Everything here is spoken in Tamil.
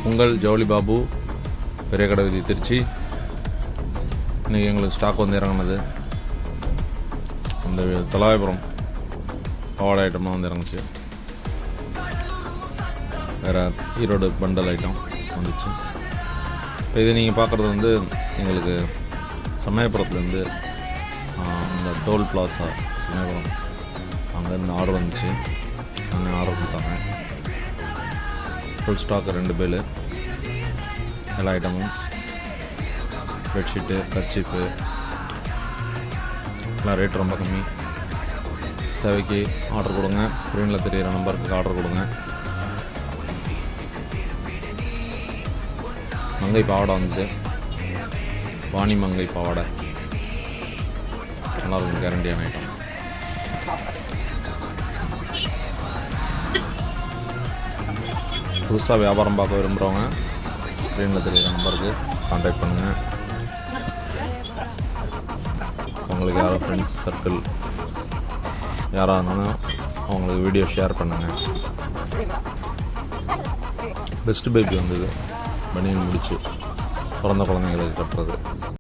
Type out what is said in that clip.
உங்கள் ஜவுளி பாபு, பெரிய கடை வீதி, திருச்சி. இன்றைக்கி எங்களுக்கு ஸ்டாக் வந்து இறங்கினது. அந்த தொலாயபுரம் பாவாடை ஐட்டம்லாம் வந்து இறங்குச்சு. வேறு ஈரோடு பண்டல் ஐட்டம் வந்துச்சு. இது நீங்கள் பார்க்குறது வந்து எங்களுக்கு சமயபுரத்துலேருந்து இந்த டோல் பிளாசா சமயபுரம் அங்கேருந்து ஆர்டர் வந்துச்சு. அங்கே ஆர்டர் கொடுத்தாங்க. ஃபுல் ஸ்டாக் 2 பேல் எல்லா ஐட்டமும், பெட்ஷீட்டு, கர்ச்சீஃபு எல்லாம் ரேட் ரொம்ப கம்மி. தேவைக்கு ஆர்டர் கொடுங்க. ஸ்க்ரீனில் தெரிகிற நம்பருக்கு ஆர்டர் கொடுங்க. மங்கை பாவாடை வந்துச்சு. வாணி மங்கை பாவாடை நல்லாயிருக்கும், கேரண்டியான ஐட்டம். புதுசாக வியாபாரம் பார்க்க விரும்புகிறவங்க ஸ்க்ரீனில் தெரிகிற நம்பருக்கு கான்டாக்ட் பண்ணுங்கள். உங்களுக்கு யாரும் ஃப்ரெண்ட்ஸ் சர்க்கிள் யாராக இருந்தாலும் அவங்களுக்கு வீடியோ ஷேர் பண்ணுங்கள். பெஸ்ட் பேபி வந்தது, பனியன் முடிச்சு பிறந்த குழந்தைங்களுக்கு கட்டுறது.